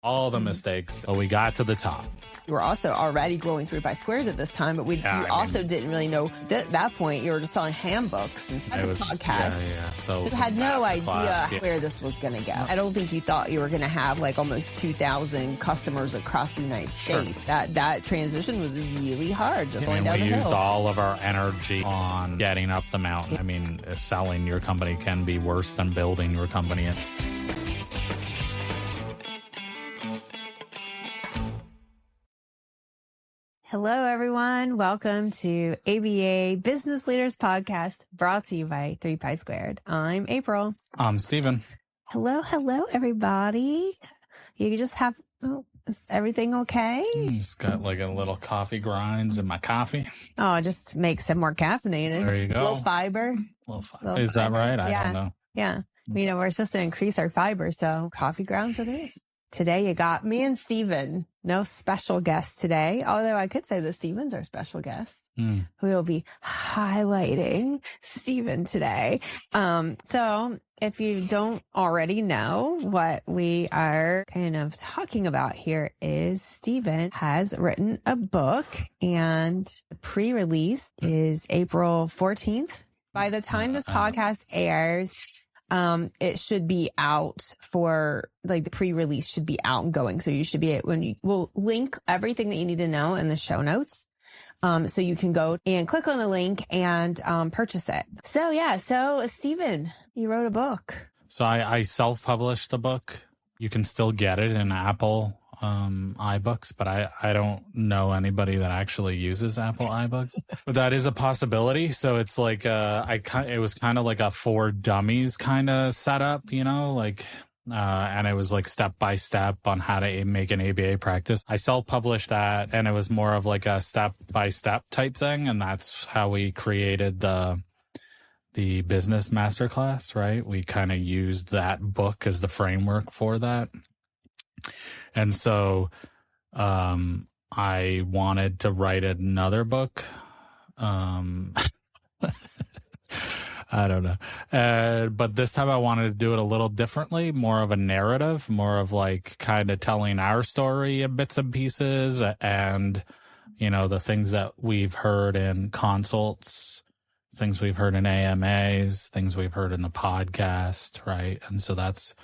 all the mistakes, but we got to the top. You were also already growing 3 by Squared at this time, but you also didn't really know at that point you were just selling handbooks instead of podcasts. Yeah. So you had no idea where this was going to go. I don't think you thought you were going to have like almost 2,000 customers across the United States. That transition was really hard. Just going down the hill. We used all of our energy on getting up the mountain. I mean, selling your company can be worse than building your company. Hello, everyone. Welcome to ABA Business Leaders Podcast, brought to you by 3 by Squared. I'm April. I'm Steven. Hello, everybody. You just have, is everything okay? Just got like a little coffee grinds in my coffee. Oh, just make some more caffeinated. There you go. Low fiber. Is that right? I don't know. Yeah. We're supposed to increase our fiber, so coffee grounds it is. Today you got me and Steven. No special guest today, although I could say that Steven's our special guest. We will be highlighting Steven today. So if you don't already know, what we are kind of talking about here is Steven has written a book, and the pre-release is April 14th. By the time this podcast airs, it should be out for like the pre-release should be out and going. So you should be we'll link everything that you need to know in the show notes. So you can go and click on the link and, purchase it. So Steven, you wrote a book. So I self-published the book. You can still get it in Apple, iBooks, but I don't know anybody that actually uses Apple iBooks. But that is a possibility. So it's like it was kind of like a for dummies kind of setup, and it was like step by step on how to make an ABA practice. I self-published that, and it was more of like a step by step type thing, and that's how we created the business masterclass, right? We kind of used that book as the framework for that. And so I wanted to write another book. I don't know. But this time I wanted to do it a little differently, more of a narrative, more of like kind of telling our story in bits and pieces and, the things that we've heard in consults, things we've heard in AMAs, things we've heard in the podcast, right? And so that's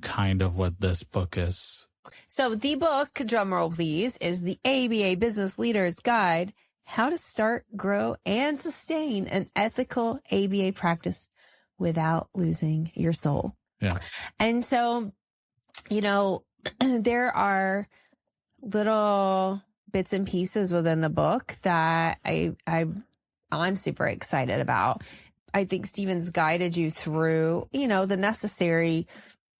kind of what this book is. So the book, drumroll please, is the ABA Business Leaders Guide, How to Start, Grow, and Sustain an Ethical ABA Practice Without Losing Your Soul. Yeah. And so, there are little bits and pieces within the book that I'm super excited about. I think Steven's guided you through, the necessary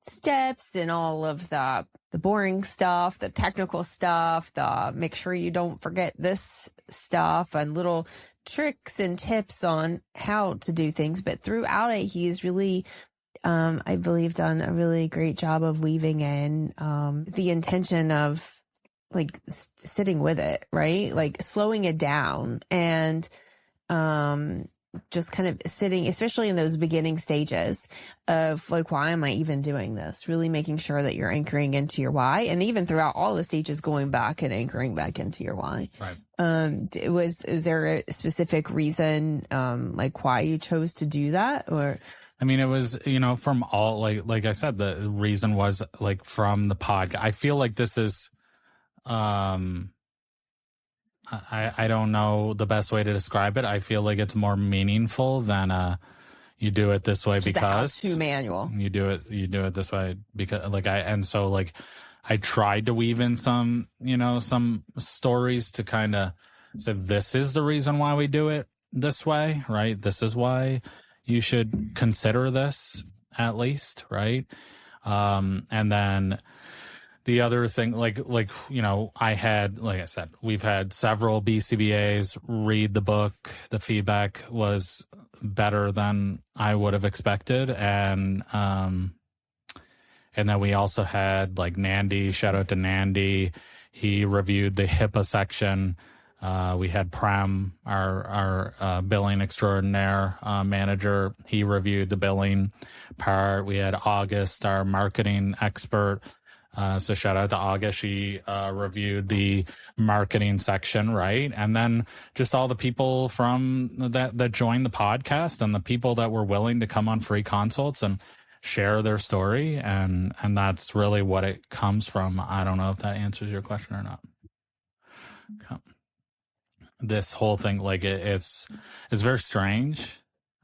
steps and all of the boring stuff, the technical stuff, make sure you don't forget this stuff, and little tricks and tips on how to do things. But throughout it, he's really, I believe, done a really great job of weaving in the intention of like sitting with it, right? Like slowing it down and just kind of sitting, especially in those beginning stages of like, why am I even doing this? Really making sure that you're anchoring into your why. And even throughout all the stages, going back and anchoring back into your why. Right. Is there a specific reason, like why you chose to do that? Or, I mean, it was, from all, like I said, the reason was like from the podcast. I feel like this is, I don't know the best way to describe it. I feel like it's more meaningful than you do it this way just because a how-to manual. You do it this way because I tried to weave in some stories to kind of say this is the reason why we do it this way, right? This is why you should consider this at least, right? And then the other thing, I had, like I said, we've had several BCBAs read the book. The feedback was better than I would have expected. And then we also had like Nandi, shout out to Nandi. He reviewed the HIPAA section. We had Prem, our billing extraordinaire manager. He reviewed the billing part. We had August, our marketing expert. So shout out to August. She reviewed the marketing section, right? And then just all the people from that joined the podcast and the people that were willing to come on free consults and share their story. And that's really what it comes from. I don't know if that answers your question or not. Okay. This whole thing, like it's very strange,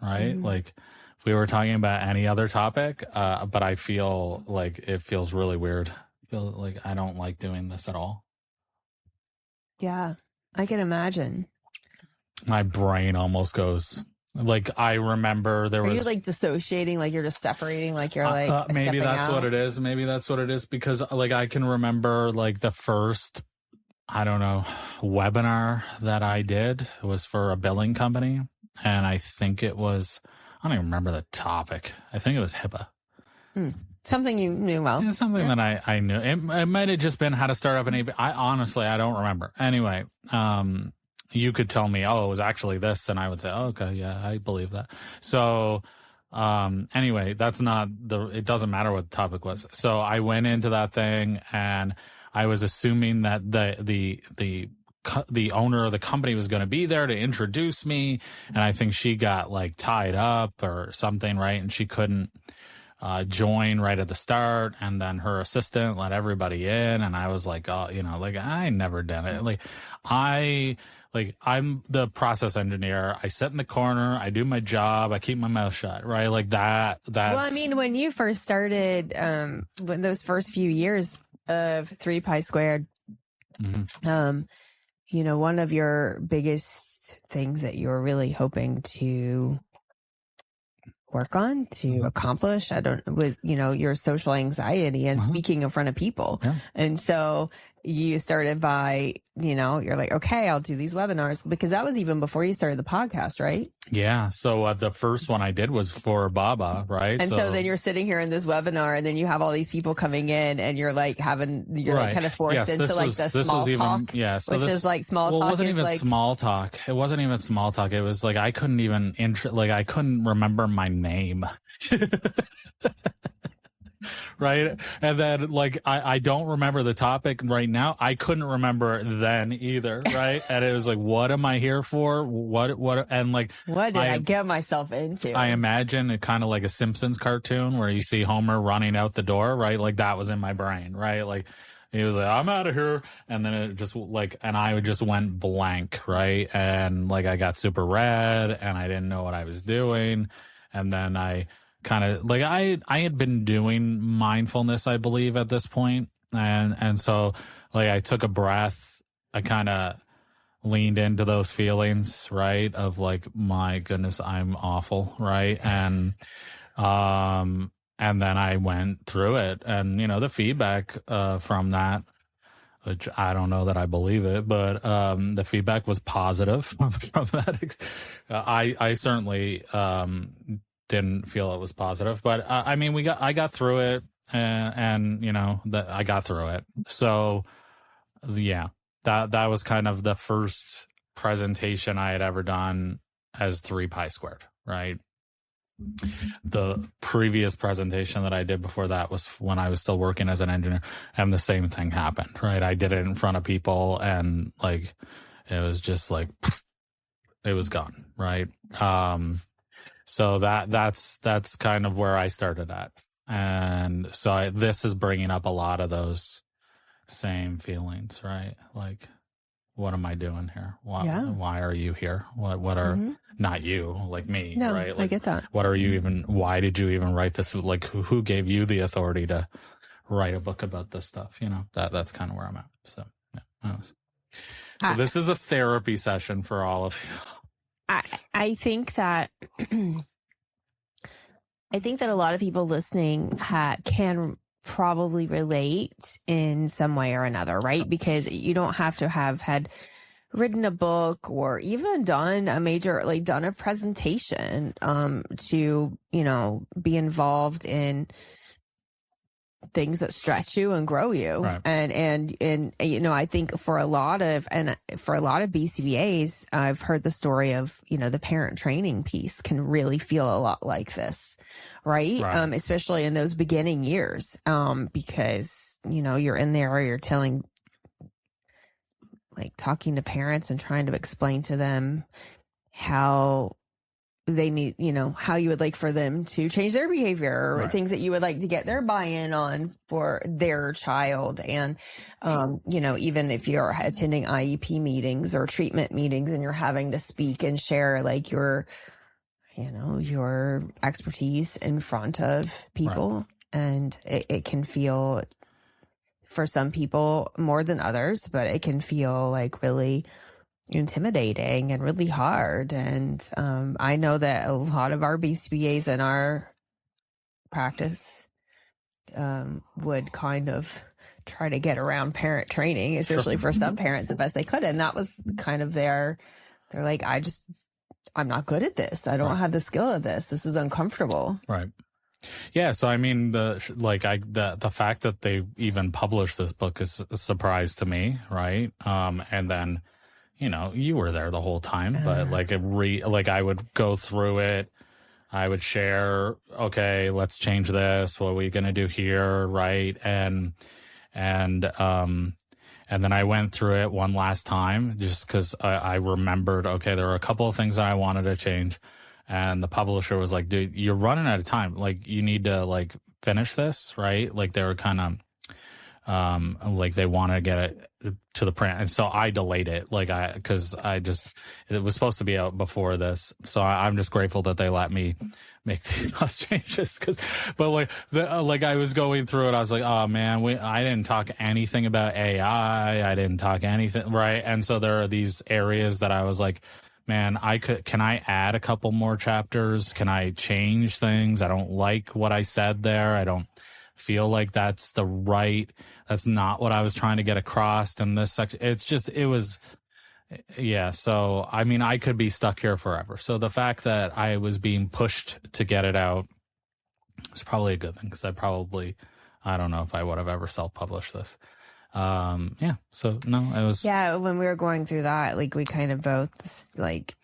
right? Mm-hmm. Like if we were talking about any other topic, but I feel like it feels really weird. I feel like I don't like doing this at all. Yeah, I can imagine. My brain almost goes, like, I remember there was... Are you like dissociating, like you're just separating, like you're like maybe that's out? what it is. Maybe that's what it is, because like I can remember like the first, I don't know, webinar that I did was for a billing company. And I think it was, I don't even remember the topic. I think it was HIPAA. Something you knew well. Yeah, something that I knew. It might have just been how to start up an AP. I don't remember. Anyway, you could tell me, oh, it was actually this. And I would say, oh, okay, yeah, I believe that. So anyway, that's not it doesn't matter what the topic was. So I went into that thing and I was assuming that the owner of the company was going to be there to introduce me. And I think she got like tied up or something, right? And she couldn't join right at the start. And then her assistant let everybody in. And I was like, oh, like I never done it. I'm the process engineer. I sit in the corner. I do my job. I keep my mouth shut, right? Like that's... Well, I mean, when you first started, when those first few years of 3 Pi Squared, one of your biggest things that you were really hoping to work on, to accomplish, your social anxiety and speaking in front of people. Yeah. And so you started by, you're like, okay, I'll do these webinars, because that was even before you started the podcast, right? Yeah. So the first one I did was for Baba, right? And so then you're sitting here in this webinar and then you have all these people coming in and you're like like kind of forced into like the small talk, which is like small talk. It wasn't even small talk. It wasn't even small talk. It was like, I couldn't even I couldn't remember my name. Right. And then like, I don't remember the topic right now. I couldn't remember it then either. Right. And it was like, what am I here for? And like, what did I get myself into? I imagine it kind of like a Simpsons cartoon where you see Homer running out the door. Right. Like that was in my brain. Right. Like he was like, I'm out of here. And then it just like, and I just went blank. Right. And like, I got super red and I didn't know what I was doing. And then I kind of like I had been doing mindfulness, I believe, at this point, and so like I took a breath, I kind of leaned into those feelings, right, of like, my goodness, I'm awful, right, and then I went through it, and the feedback from that, which I don't know that I believe it, but the feedback was positive from that. I certainly didn't feel it was positive, but I mean, I got through it, and I got through it. So yeah, that was kind of the first presentation I had ever done as 3 Pi Squared, right? The previous presentation that I did before that was when I was still working as an engineer, and the same thing happened, right? I did it in front of people, and like, it was just like, it was gone, right? So that's kind of where I started at. And so this is bringing up a lot of those same feelings, right? Like, what am I doing here? Why are you here? What are, not you, like me, no, right? Like, I get that. Why did you even write this? Like, who gave you the authority to write a book about this stuff? That's kind of where I'm at. So, yeah. So this is a therapy session for all of you. I think that a lot of people listening can probably relate in some way or another, right? Because you don't have to have had written a book or even done a presentation to be involved in things that stretch you and grow you. Right. And I think for a lot of BCBAs, I've heard the story of, the parent training piece can really feel a lot like this, right? Especially in those beginning years, because, you're in there or you're talking to parents and trying to explain to them how they need, how you would like for them to change their behavior, or things that you would like to get their buy-in on for their child. And, even if you're attending IEP meetings or treatment meetings and you're having to speak and share like your expertise in front of people, and it can feel, for some people more than others, but it can feel like really intimidating and really hard. And I know that a lot of our BCBAs in our practice would kind of try to get around parent training, especially for some parents, the best they could. And that was kind of they're like, I'm not good at this. I don't have the skill of this. This is uncomfortable. Right. Yeah. So, I mean, the fact that they even published this book is a surprise to me. Right. And then, you were there the whole time, but I would go through it. I would share, okay, let's change this. What are we going to do here? Right. And then I went through it one last time just because I remembered, okay, there were a couple of things that I wanted to change. And the publisher was like, dude, you're running out of time. Like, you need to finish this, right? Like, they were kind of they want to get it to the print. And so I delayed it, because it was supposed to be out before this. So I'm just grateful that they let me make these changes. I was going through it. I was like, oh man, I didn't talk anything about AI. I didn't talk anything. Right. And so there are these areas that I was like, man, can I add a couple more chapters? Can I change things? I don't like what I said there. I don't feel like that's not what I was trying to get across in this section. So, I mean, I could be stuck here forever. So the fact that I was being pushed to get it out is probably a good thing, because I don't know if I would have ever self-published this. So no, it was. Yeah. When we were going through that, we kind of both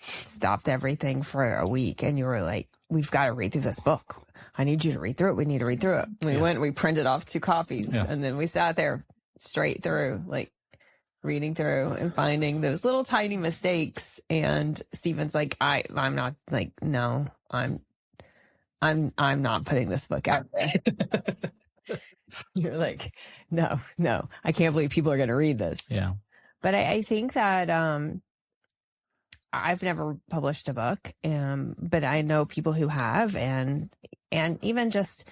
stopped everything for a week, and you were like, we've got to read through this book. I need you to read through it. We need to read through it. We went and we printed off 2 copies, and then we sat there straight through, reading through and finding those little tiny mistakes. And Stephen's like, I'm not no, I'm not putting this book out. You're like, no, I can't believe people are going to read this. Yeah. But I think that, I've never published a book, but I know people who have, and even just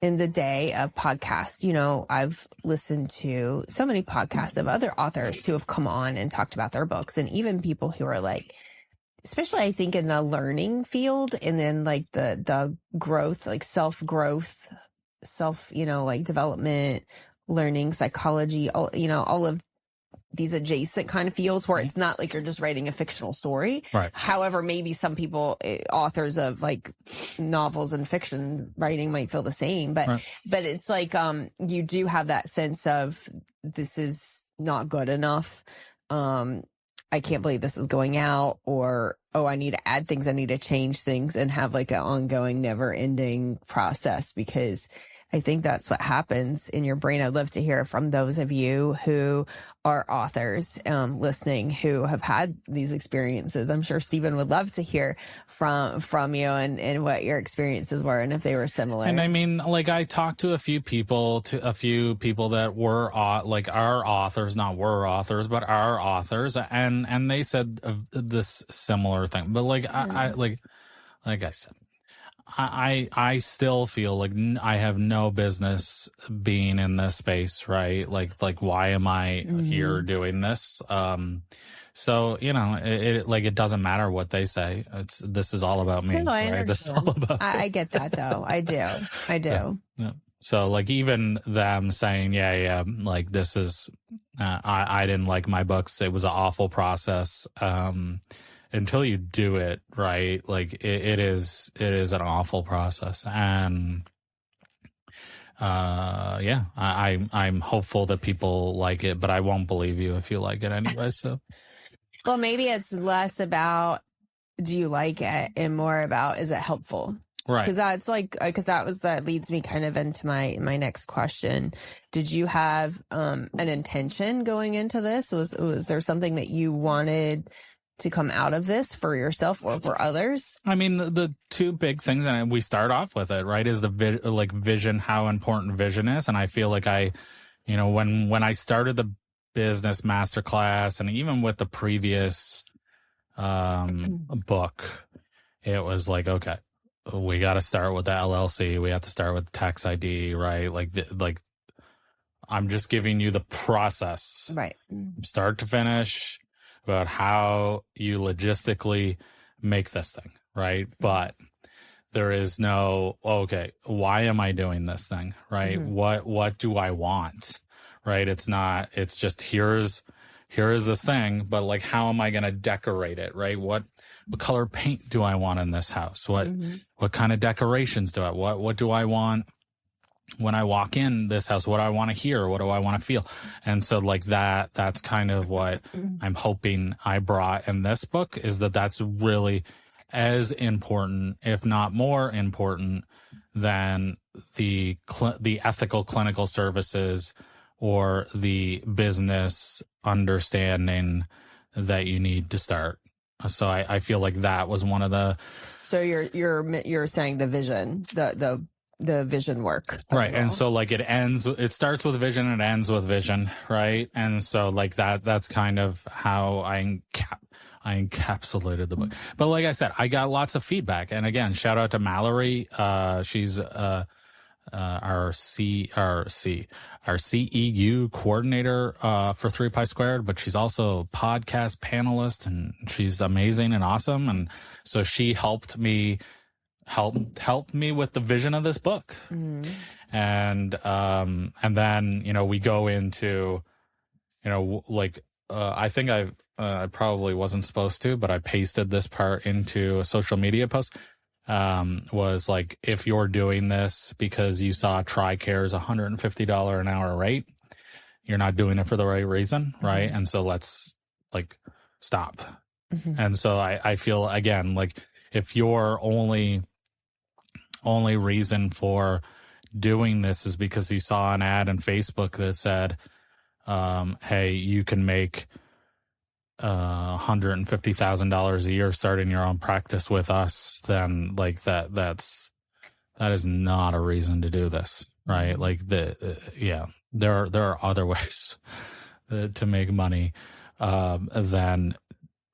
in the day of podcasts, I've listened to so many podcasts of other authors who have come on and talked about their books, and even people who are especially I think in the learning field, and then the growth, self-growth, development, learning, psychology, all of these adjacent kind of fields where it's not like you're just writing a fictional story. Right. However, maybe some people, authors of novels and fiction writing, might feel the same, but it's you do have that sense of, this is not good enough. I can't believe this is going out, or, oh, I need to add things. I need to change things, and have an ongoing, never ending process, because I think that's what happens in your brain. I'd love to hear from those of you who are authors listening, who have had these experiences. I'm sure Stephen would love to hear from you and what your experiences were, and if they were similar. And I mean, I talked to a few people that were our authors, not were authors, but are authors, and they said this similar thing. But I said, I still feel like I have no business being in this space, right? Why am I here doing this? So, it doesn't matter what they say. This is all about me. No, I right? This is all about I get that though. I do. Yeah. So even them saying, this is, I didn't like my books. It was an awful process. Until you do it right, it is an awful process. And I'm hopeful that people like it, but I won't believe you if you like it anyway. So, well, maybe it's less about, do you like it, and more about, is it helpful? Right. Because that's like, that leads me kind of into my next question. Did you have an intention going into this? Was there something that you wanted to come out of this for yourself or for others? I mean, the two big things, and we start off with it, right, is the vision, how important vision is. And I feel like when I started the business masterclass, and even with the previous book, it was like, okay, we got to start with the LLC. We have to start with the tax ID, right? Like I'm just giving you the process, right, start to finish, about how you logistically make this thing, right? But there is no, okay, why am I doing this thing, right? What do I want, right? It's just here is this thing, but like, how am I going to decorate it, right? What color paint do I want in this house? What kind of decorations do what do I want when I walk in this house? What do I want to hear? What do I want to feel? And so like that's kind of what I'm hoping I brought in this book, is that's really as important, if not more important, than the ethical clinical services or the business understanding that you need to start. So I feel like that was one of the. So you're saying the vision, the vision work. Right. And so like it starts with vision and it ends with vision. Right. And so like that's kind of how I encapsulated the book. But like I said, I got lots of feedback. And again, shout out to Mallory. She's, our CEU coordinator, for 3Pi Squared, but she's also a podcast panelist, and she's amazing and awesome. And so she helped me with the vision of this book. And then, we go into, I think I probably wasn't supposed to, but I pasted this part into a social media post. Was like, if you're doing this because you saw TRICARE's $150 an hour rate, you're not doing it for the right reason, right? And so let's stop. And so I feel, again, like if your only reason for doing this is because you saw an ad on Facebook that said, hey, you can make $150,000 a year starting your own practice with us, then like that is not a reason to do this, right? Like there are other ways to make money than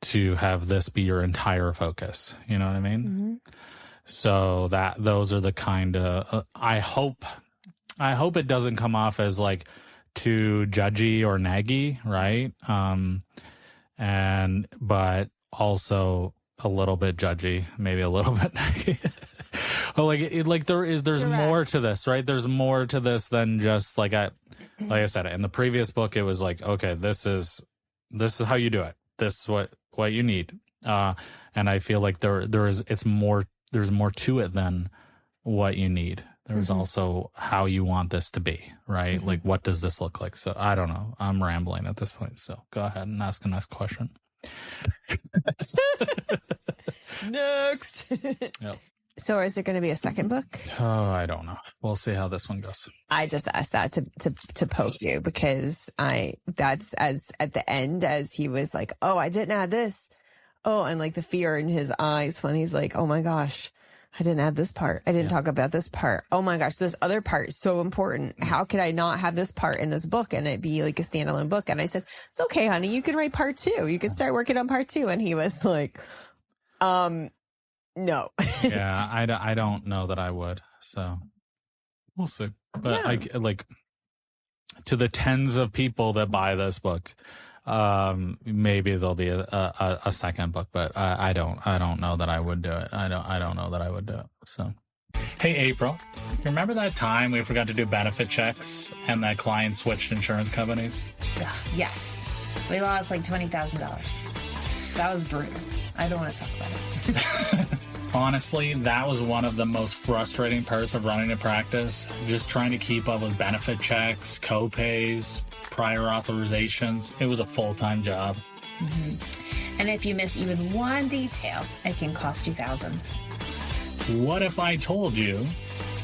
to have this be your entire focus. You know what I mean? So those are the kind of I hope it doesn't come off as like too judgy or naggy, right? But also a little bit judgy, maybe a little bit naggy. But there's Direct. more to this, right? There's more to this than just like I said, in the previous book, it was like, okay, this is how you do it. This is what you need. And I feel like there's more to it than what you need. There's also how you want this to be, right? Like, what does this look like? So I don't know. I'm rambling at this point. So go ahead and ask the next question. Next. Yep. So is there going to be a second book? Oh, I don't know. We'll see how this one goes. I just asked that to poke you, because that's as at the end, as he was like, oh, I didn't add this. Oh, and like the fear in his eyes when he's like, oh my gosh, I didn't add this part. I didn't talk about this part. Oh my gosh, this other part is so important. How could I not have this part in this book and it be like a standalone book? And I said, it's okay, honey. You can write part 2. You can start working on part 2. And he was like, no. Yeah, I don't know that I would. So we'll see. But to the tens of people that buy this book, maybe there'll be a second book, but I don't know that I would do it. I don't know that I would do it. So, hey, April, you remember that time we forgot to do benefit checks and that client switched insurance companies? Yes. We lost like $20,000. That was brutal. I don't want to talk about it. Honestly, that was one of the most frustrating parts of running a practice. Just trying to keep up with benefit checks, co-pays, prior authorizations. It was a full-time job. And if you miss even one detail, it can cost you thousands. What if I told you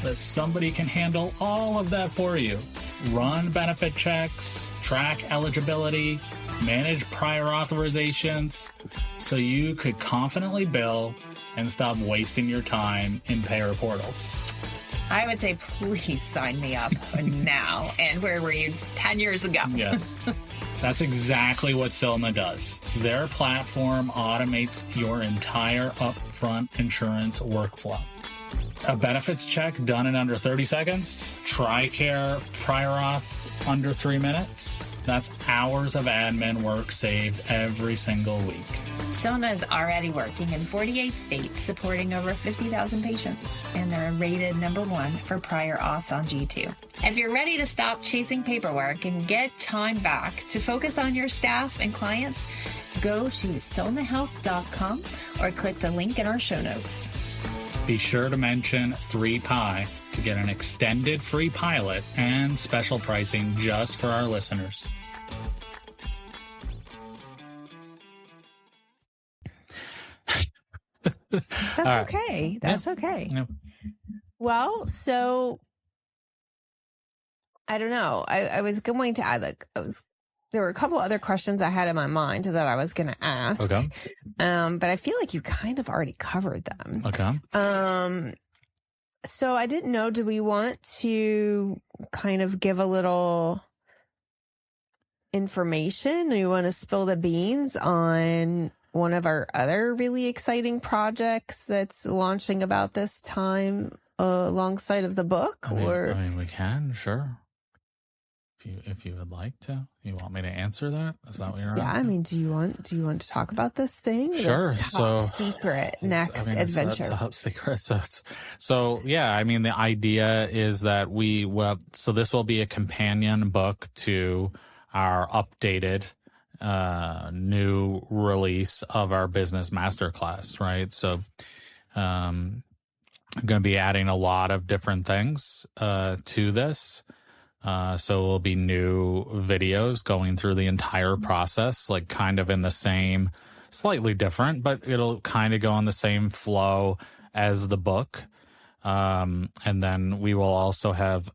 that somebody can handle all of that for you? Run benefit checks, track eligibility, manage prior authorizations, so you could confidently bill and stop wasting your time in payer portals. I would say, please sign me up now. And where were you 10 years ago? Yes. That's exactly what Silna does. Their platform automates your entire upfront insurance workflow. A benefits check done in under 30 seconds. TRICARE prior auth under 3 minutes. That's hours of admin work saved every single week. Silna is already working in 48 states, supporting over 50,000 patients, and they're rated #1 for prior auths on G2. If you're ready to stop chasing paperwork and get time back to focus on your staff and clients, go to silnahealth.com or click the link in our show notes. Be sure to mention 3Pi to get an extended free pilot and special pricing just for our listeners. That's okay. That's okay. Yeah. Well, so I don't know. I was going to add, there were a couple other questions I had in my mind that I was going to ask. Okay. But I feel like you kind of already covered them. Okay. So I didn't know, do we want to kind of give a little information? Do you want to spill the beans on one of our other really exciting projects that's launching about this time alongside of the book? I mean, we can, sure. If you would like to. You want me to answer that? Is that what you're asking? Yeah, I mean, do you want to talk about this thing? Sure. The top secret next adventure. It's top secret. So yeah, I mean, the idea is that so this will be a companion book to our updated new release of our business masterclass, right? So I'm going to be adding a lot of different things to this. So it will be new videos going through the entire process, like kind of in the same, slightly different, but it'll kind of go on the same flow as the book. And then we will also have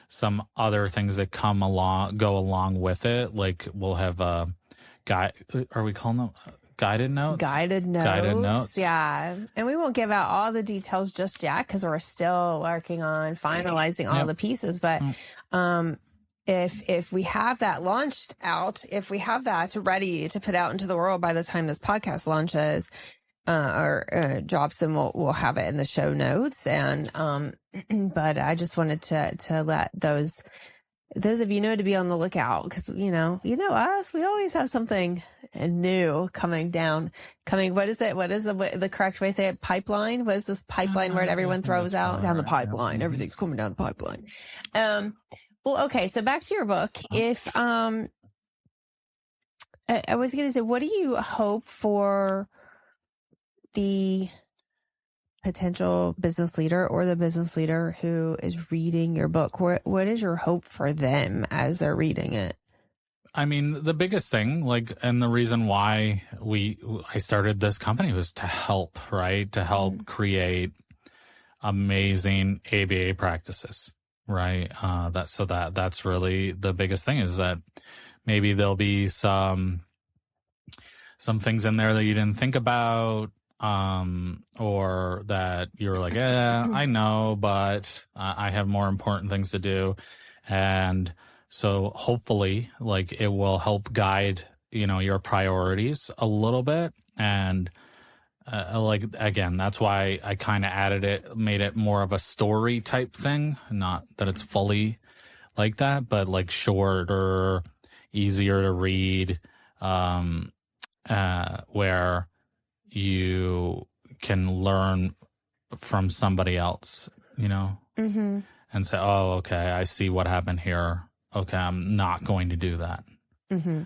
some other things that go along with it. Like we'll have a guide. Are we calling them guided notes? Guided notes. Yeah. And we won't give out all the details just yet because we're still working on finalizing all the pieces. But if we have that launched out, if we have that ready to put out into the world by the time this podcast launches or drops, then we'll have it in the show notes. And but I just wanted to let those of you know to be on the lookout, because you know us, we always have something new coming. What is it? What is the correct way to say it? Pipeline? What is this pipeline word everyone throws out? Down the pipeline. Yeah. Everything's coming down the pipeline. Well, okay. So back to your book. If I was going to say, what do you hope for the potential business leader or the business leader who is reading your book? What is your hope for them as they're reading it? I mean, the biggest thing, and the reason why I started this company was to help, right? To help create amazing ABA practices, right? That's really the biggest thing, is that maybe there'll be some things in there that you didn't think about, or that you're like, I know, but I have more important things to do. And so hopefully it will help guide, your priorities a little bit. And, again, that's why I kind of made it more of a story type thing. Not that it's fully like that, but shorter, easier to read, where you can learn from somebody else, and say, oh, okay, I see what happened here. Okay, I'm not going to do that. Mm-hmm.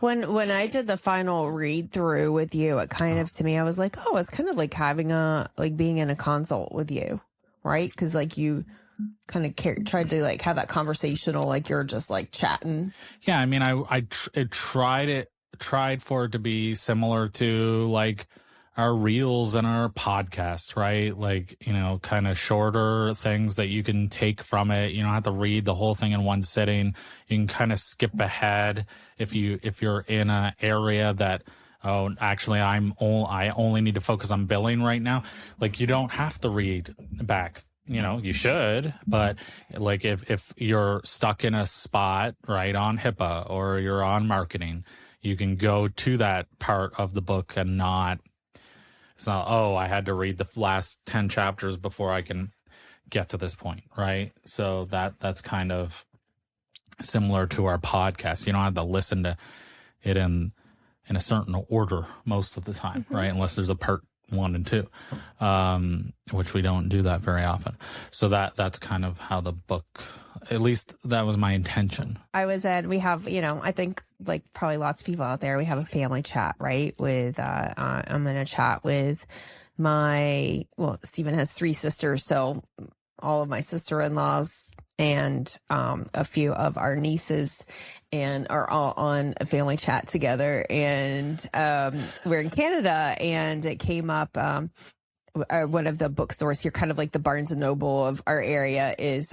When I did the final read through with you, it kind of, to me, I was like, oh, it's kind of like having being in a consult with you, right? Because you kind of tried to have that conversational, you're just chatting. Yeah, I mean, I tried for it to be similar to reels and our podcasts, right? Like, kind of shorter things that you can take from it. You don't have to read the whole thing in one sitting. You can kind of skip ahead if you're in an area that, oh, actually I only need to focus on billing right now. Like, you don't have to read back. You should, but like if you're stuck in a spot, right, on HIPAA or you're on marketing, you can go to that part of the book and not, it's not, oh, I had to read the last 10 chapters before I can get to this point, right? So that's kind of similar to our podcast. You don't have to listen to it in a certain order most of the time, right? Unless there's a part 1 and 2, which we don't do that very often. So that's kind of how the book, at least that was my intention. We have, I think like probably lots of people out there, we have a family chat, right? With, I'm in a chat with Stephen has 3 sisters. So all of my sister-in-laws and, a few of our nieces, and are all on a family chat together. And, we're in Canada, and it came up, one of the bookstores here, kind of like the Barnes and Noble of our area, is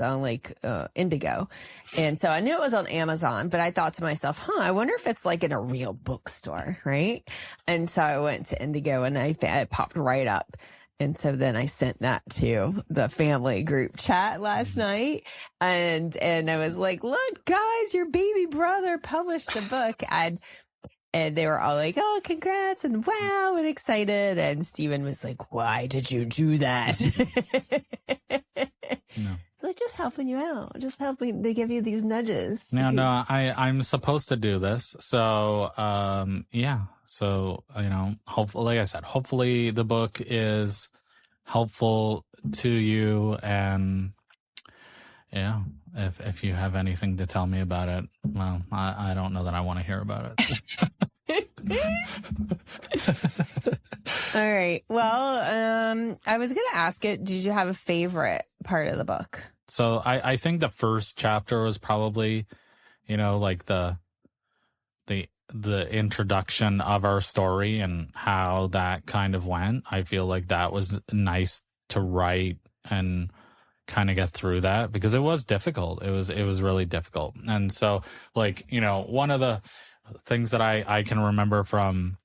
Indigo. And so I knew it was on Amazon, but I thought to myself, I wonder if it's like in a real bookstore, right? And so I went to Indigo, and it popped right up. And so then I sent that to the family group chat last night, and I was like, look, guys, your baby brother published a book. And they were all like, oh, congrats, and wow, and excited. And Stephen was like, why did you do that? No. Like, just helping you out, just helping to give you these nudges. No, I'm supposed to do this. So, yeah. So, hopefully, like I said, hopefully the book is helpful to you. And yeah, if you have anything to tell me about it, well, I don't know that I want to hear about it. All right. Well, I was going to ask it, did you have a favorite part of the book? So I think the first chapter was probably, like the introduction of our story and how that kind of went. I feel like that was nice to write and kind of get through that, because it was difficult. It was really difficult. And so, like, one of the things that I can remember from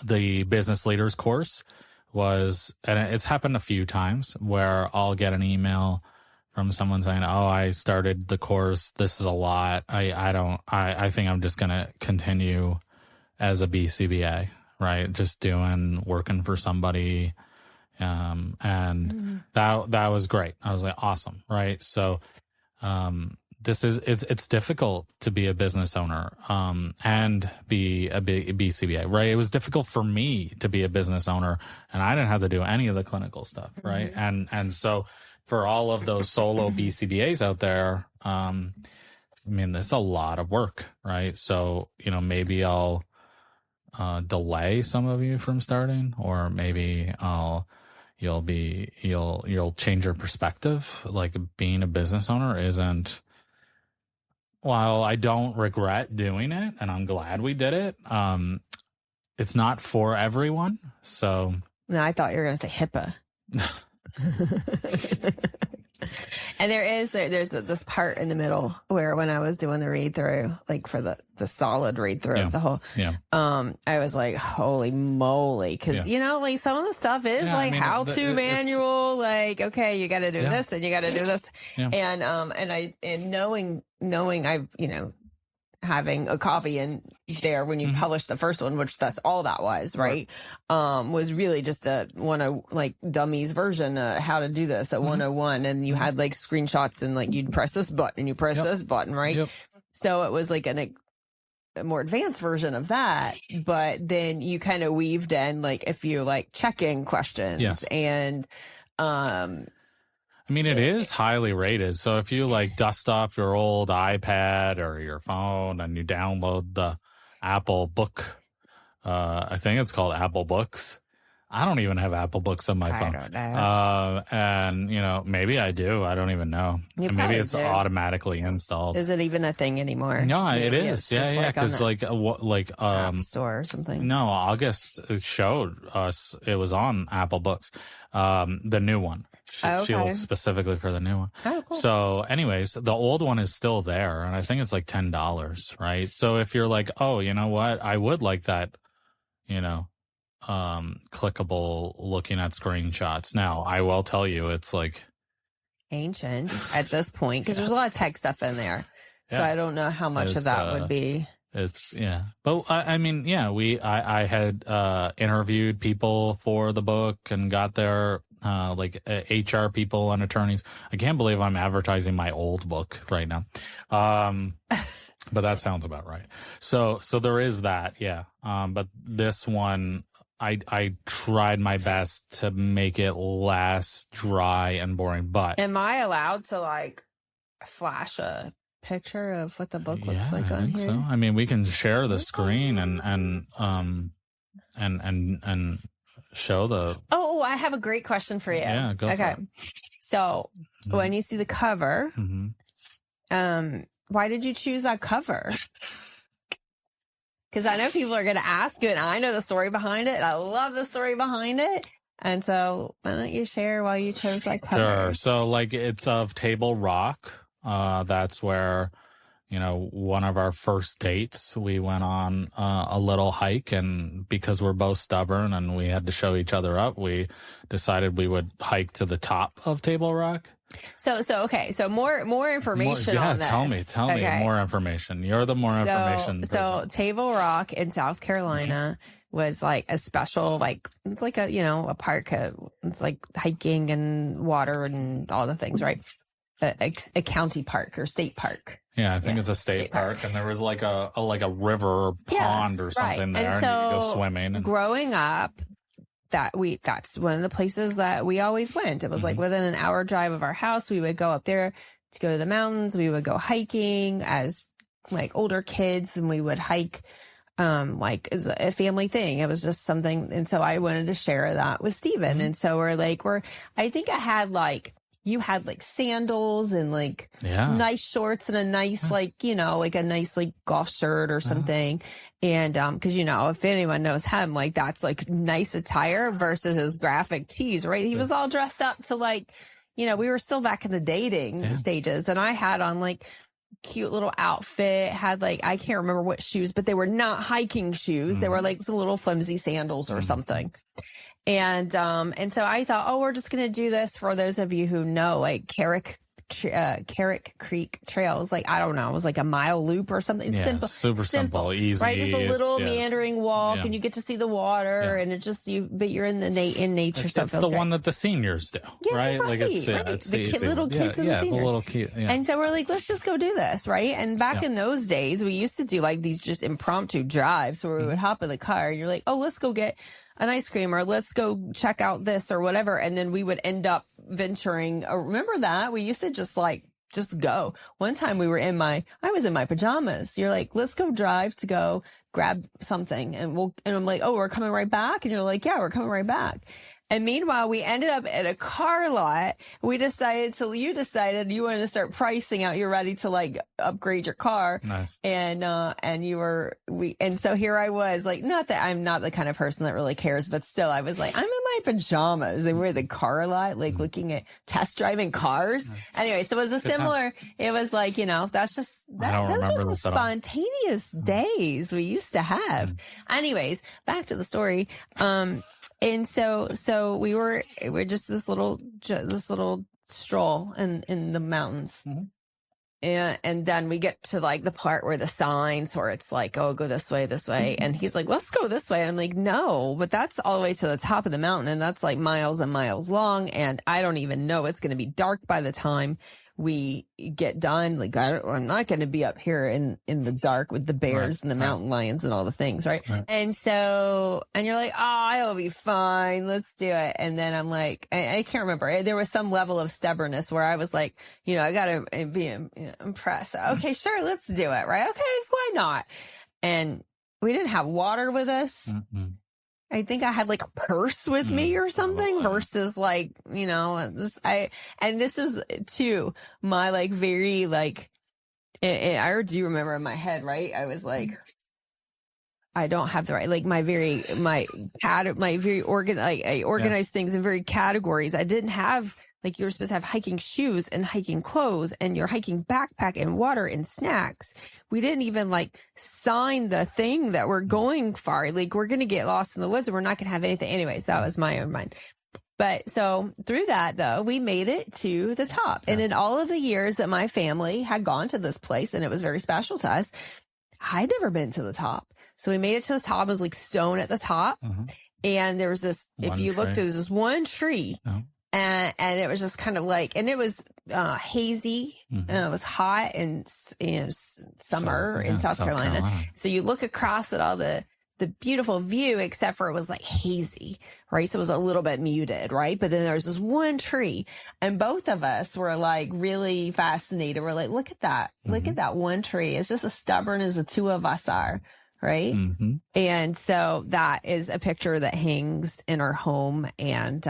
the business leaders course was, and it's happened a few times, where I'll get an email from someone saying, oh, I started the course, this is a lot, I think I'm just gonna continue as a BCBA, right? Just working for somebody. And that was great. I was like, awesome. Right. So, it's difficult to be a business owner, and be a BCBA, right? It was difficult for me to be a business owner, and I didn't have to do any of the clinical stuff. Right. And so for all of those solo BCBAs out there, there's a lot of work, right? So, maybe I'll, delay some of you from starting, or maybe you'll change your perspective. Like, being a business owner isn't, while I don't regret doing it, and I'm glad we did it, it's not for everyone. So no, I thought you were going to say HIPAA. And there's this part in the middle where, when I was doing the read through, like for the solid read through of the whole, I was like, holy moly. Cause like some of the stuff is how to manual, like, okay, you got to do this and you got to do this. And knowing I've, having a copy in there when you published the first one, which that's all that was, right? Was really just a dummies version, how to do this at 101. And you had like screenshots, and like you'd press this button, you press this button, right? Yep. So it was like a more advanced version of that. But then you kind of weaved in like a few like check-in questions and, it is highly rated. So if you like dust off your old iPad or your phone and you download the Apple book, I think it's called Apple Books, I don't even have Apple Books on my phone. I don't know. And, you know, maybe I do. I don't even know. And maybe it's automatically installed. Is it even a thing anymore? No, it is. Yeah. Because like App Store or something. No, August showed us it was on Apple Books. The new one. She looked specifically for the new one. Oh, cool. So anyways, the old one is still there. And I think it's like $10, right? So if you're like, oh, you know what? I would like that, you know, clickable looking at screenshots. Now, I will tell you, it's like ancient at this point because there's a lot of tech stuff in there. So I don't know how much of that would be. It's but I mean, I had interviewed people for the book and got their like HR people and attorneys. I can't believe I'm advertising my old book right now. But that sounds about right. So there is that, but this one, I tried my best to make it less dry and boring. But am I allowed to like flash a picture of what the book looks like on here? So I mean, we can share the screen and show the. Oh, I have a great question for you. Yeah, go for it. So when you see the cover, why did you choose that cover? Because I know people are going to ask you, and I know the story behind it. I love the story behind it. And so why don't you share why you chose that cover? Sure. So like it's of Table Rock. That's where, you know, one of our first dates, we went on a little hike, and because we're both stubborn and we had to show each other up, we decided we would hike to the top of Table Rock. So okay. So more information on this. Tell me more information. You're the more information person. So Table Rock in South Carolina was like a special, like, it's like a, you know, a park. It's like hiking and water and all the things, right? A county park or state park. Yeah, I think it's a state park. And there was like a river or pond or something there, and so you could go swimming. And growing up, that's one of the places that we always went. It was like within an hour drive of our house. We would go up there to go to the mountains. We would go hiking as like older kids, and we would hike like as a family thing. It was just something. And so I wanted to share that with Steven. And so I think I had like, you had like sandals and like nice shorts and a nice like, you know, like a nice like golf shirt or something. And because, you know, if anyone knows him, like that's like nice attire versus his graphic tees, right? He was all dressed up to like, you know, we were still back in the dating stages, and I had on like cute little outfit, had like, I can't remember what shoes, but they were not hiking shoes. They were like some little flimsy sandals or something. And so I thought, oh, we're just going to do this for those of you who know, like Carrick Creek trails. Like, I don't know, it was like a mile loop or something. It's super simple, easy. Right. Just a little meandering walk and you get to see the water and it just, but you're in nature. It's the one that the seniors do, right? Like it's the little kids and the seniors. The little kid, And so we're like, let's just go do this. Right. And back in those days, we used to do like these just impromptu drives where we would hop in the car and you're like, oh, let's go get an ice cream, or let's go check out this or whatever. And then we would end up venturing. Remember that? We used to just go. One time I was in my pajamas. You're like, let's go drive to go grab something. And I'm like, oh, we're coming right back. And you're like, yeah, we're coming right back. And meanwhile, we ended up at a car lot. You decided you wanted to start pricing out. You're ready to like upgrade your car. Nice. And so here I was, like, not that I'm not the kind of person that really cares, but still I was like, I'm in my pajamas and we're at the car lot, like looking at test driving cars. Anyway, so it was it was like, you know, that's just, those were the spontaneous days we used to have. Anyways, back to the story. And so we're just this little stroll in the mountains. And then we get to like the part where the signs where it's like, oh, go this way. And he's like, let's go this way. And I'm like, no, but that's all the way to the top of the mountain. And that's like miles and miles long. And I don't even know, it's going to be dark by the time we get done. Like, I'm not going to be up here in the dark with the bears and the mountain lions and all the things. Right. And you're like, oh, it'll be fine. Let's do it. And then I'm like, I can't remember. There was some level of stubbornness where I was like, you know, I got to be impressed. Okay, sure. Let's do it. Right. Okay. Why not? And we didn't have water with us. I think I had like a purse with me or something versus like, you know, this is too my like very like, I do remember in my head, right? I was like, I don't have the right, like I organized things in very categories. I didn't have, like, you were supposed to have hiking shoes and hiking clothes and your hiking backpack and water and snacks. We didn't even like sign the thing that we're going far. Like, we're going to get lost in the woods and we're not going to have anything. Anyways, that was my own mind. But so through that, though, we made it to the top. And in all of the years that my family had gone to this place, and it was very special to us, I'd never been to the top. So we made it to the top. It was like stone at the top. And there was this, if you looked, there was this one tree. And it was just kind of like, and it was hazy, and it was hot and summer in South Carolina. So you look across at all the beautiful view, except for it was like hazy, right? So it was a little bit muted, right? But then there was this one tree, and both of us were like really fascinated. We're like, look at that. Look at that one tree. It's just as stubborn as the two of us are. Right. And so that is a picture that hangs in our home. And,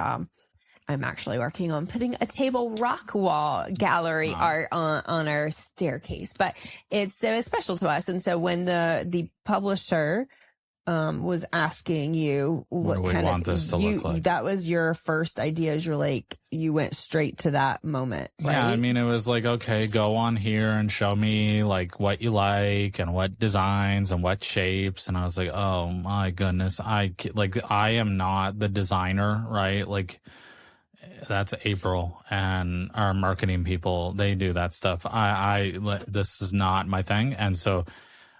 I'm actually working on putting a table rock wall gallery art on our staircase, but it's special to us. And so when the publisher was asking you what kind of this to look like, that was your first idea. You're like, you went straight to that moment, right? Yeah, I mean, it was like, okay, go on here and show me like what you like and what designs and what shapes. And I was like, oh my goodness, I am not the designer, right? Like, that's April and our marketing people, they do that stuff. This is not my thing. And so,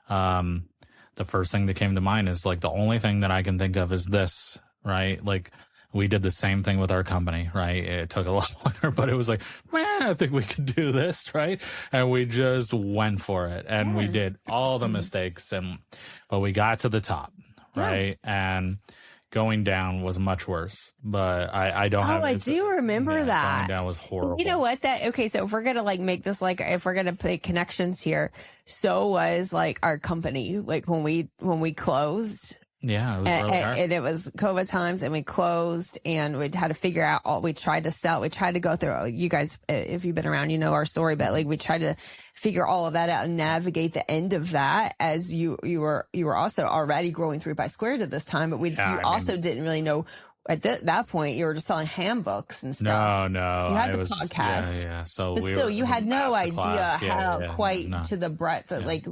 the first thing that came to mind is like, the only thing that I can think of is this, right? Like, we did the same thing with our company, right? It took a lot longer, but it was like, man, I think we could do this, right? And we just went for it, and we did all the mistakes, but we got to the top, right? And going down was much worse, but I don't have. I do remember that. Going down was horrible. You know what? Okay, so if we're gonna like make this like, if we're gonna put connections here, so was like our company, like when we closed. Yeah, it was really hard. And it was COVID times, and we closed, and we had to figure out we tried to sell. We tried to go through, you guys, if you've been around, you know our story, but like we tried to figure all of that out and navigate the end of that, as you were also already growing 3 by Squared at this time, but you also didn't really know. At that point, you were just selling handbooks and stuff. No. You had the podcast. Yeah. So but still, you had no idea how to the breadth of like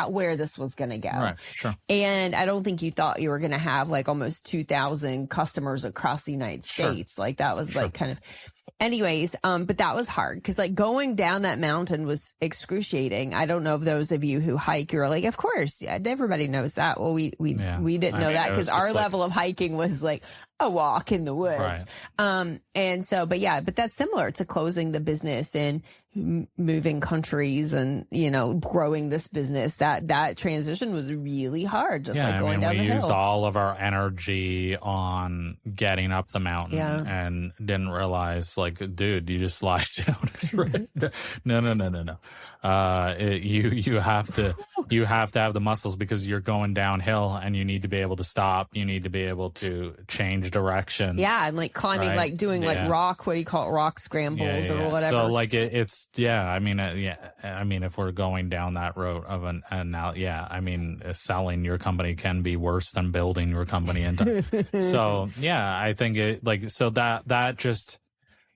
where this was going to go. Right, sure. And I don't think you thought you were going to have like almost 2,000 customers across the United States. Like that was like kind of, anyways. But that was hard because like going down that mountain was excruciating. I don't know if those of you who hike, you're like, of course, everybody knows that. Well, we didn't know that because our level of hiking was like a walk in the woods. Right. And so, but that's similar to closing the business and moving countries and, growing this business. That transition was really hard, just like going down the hill. We used all of our energy on getting up the mountain and didn't realize, like, dude, you just slide down. No. You have to have the muscles because you're going downhill, and you need to be able to stop. You need to be able to change direction. Yeah, and like climbing, like doing like rock, what do you call it, rock scrambles or whatever. So like it's I mean, if we're going down that road of selling your company can be worse than building your company into. So I think that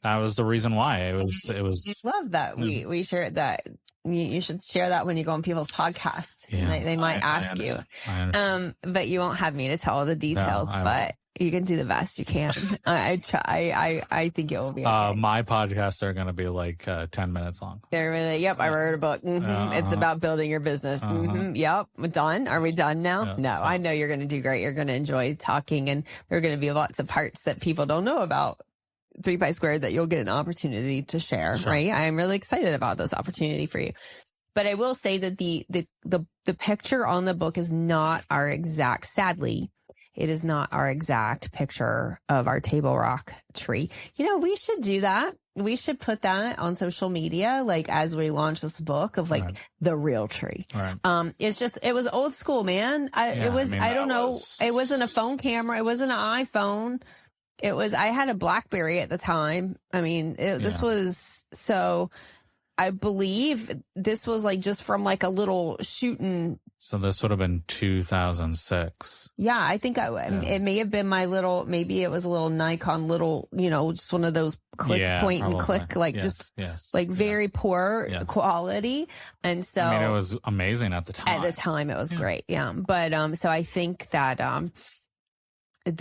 was the reason why it was. I love that we shared that. You should share that when you go on people's podcasts. Yeah, they might ask you. But you won't have me to tell all the details, but you can do the best you can. I think it will be okay. My podcasts are going to be like 10 minutes long. They're really, I wrote a book. It's about building your business. Yep. Done. Are we done now? No, I know you're going to do great. You're going to enjoy talking, and there are going to be lots of parts that people don't know about 3 by Squared that you'll get an opportunity to share, right? I'm really excited about this opportunity for you. But I will say that the picture on the book is not our exact, sadly, it is not our exact picture of our table rock tree. We should do that. we should put that on social media, like as we launch this book of like the real tree. Right. It was old school, man. It wasn't a phone camera. It wasn't an iPhone. I had a BlackBerry at the time. I mean, this was, so I believe this was like just from like a little shooting. So this would have been 2006. Yeah, I think it may have been my little, maybe it was a little Nikon little, just one of those point and click, like very poor quality. And so. I mean, it was amazing at the time. At the time, it was great. Yeah. But, so I think that, they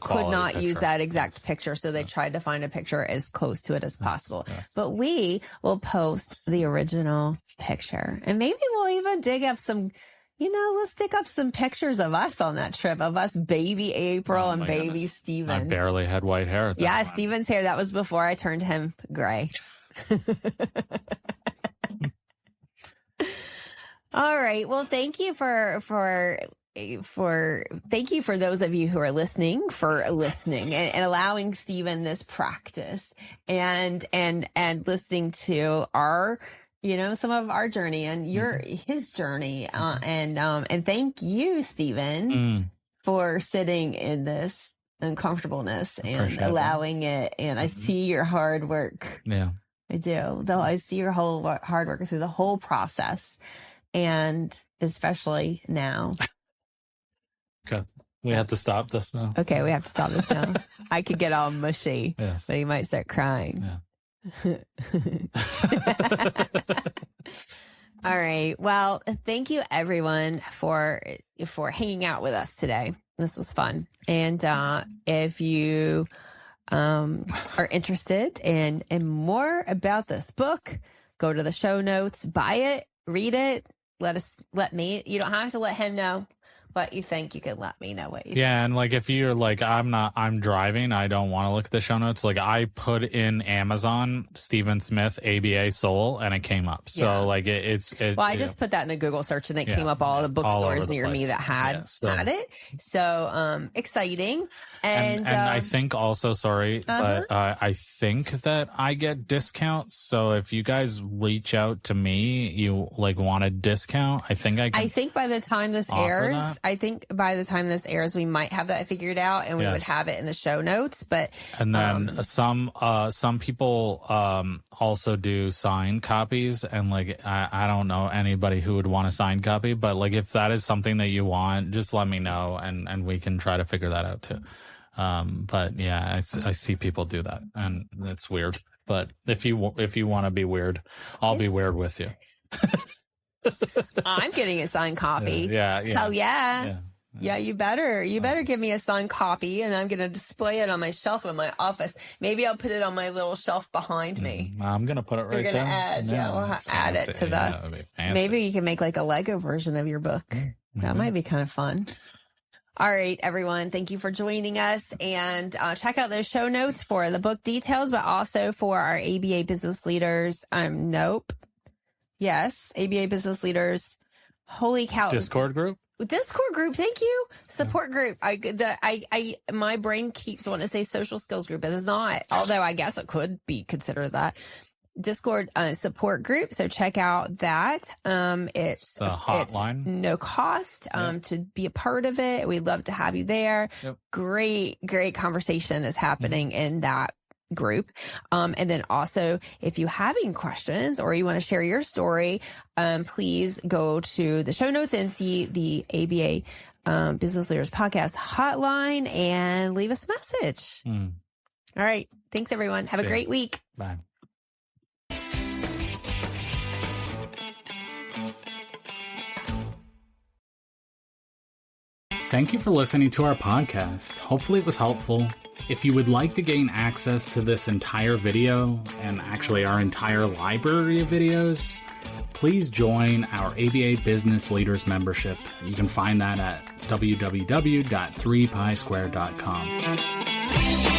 could not use that exact picture, so they tried to find a picture as close to it as possible. But we will post the original picture, and maybe we'll even dig up some, let's dig up some pictures of us on that trip, of us, baby April and baby Steven. I barely had white hair at that time. Steven's hair, that was before I turned him gray. All right. Well, thank you for those of you who are listening and allowing Steven this practice and listening to our, some of our journey and his journey. And thank you, Steven, for sitting in this uncomfortableness and allowing it. And I see your hard work. Yeah, I do. Though I see your whole hard work through the whole process, and especially now. Okay. We have to stop this now. Okay, we have to stop this now. I could get all mushy, yes, but he might start crying. Yeah. All right. Well, thank you everyone for hanging out with us today. This was fun. And if you are interested in more about this book, go to the show notes, buy it, read it. Let me. You don't have to let him know what you think. You can let me know what you think. And like, if you're like, I'm driving, I don't want to look at the show notes. Like, I put in Amazon, Stephen Smith, ABA Soul, and it came up. So like I just put that in a Google search and it came up all the bookstores near me that had it. So, exciting. And I think also, but I think that I get discounts. So if you guys reach out to me, you like want a discount, I think by the time this airs, we might have that figured out, and we would have it in the show notes. But and then some people also do signed copies, and like I don't know anybody who would want a signed copy, but like if that is something that you want, just let me know, and we can try to figure that out too. But yeah, I see people do that, and it's weird. But if you want to be weird, I'll be weird with you. I'm getting a signed copy. Yeah. Oh yeah, you better give me a signed copy, and I'm going to display it on my shelf in my office. Maybe I'll put it on my little shelf behind me. I'm going to put it right there. You're going to add, we'll add it to the, maybe you can make like a Lego version of your book. That might be kind of fun. All right, everyone. Thank you for joining us, and check out those show notes for the book details, but also for our ABA Business Leaders. Yes, ABA Business Leaders. Holy cow! Discord group. Thank you. Support group. My brain keeps wanting to say social skills group. It is not, although I guess it could be considered that. Discord support group. So check out that. It's a hotline. It's no cost to be a part of it. We'd love to have you there. Yep. Great conversation is happening in that group. And then also, if you have any questions or you want to share your story, please go to the show notes and see the ABA Business Leaders Podcast hotline and leave us a message. All right. Thanks, everyone. Have a great week. Bye. Thank you for listening to our podcast. Hopefully it was helpful. If you would like to gain access to this entire video, and actually our entire library of videos, please join our ABA Business Leaders membership. You can find that at www.3pisquare.com.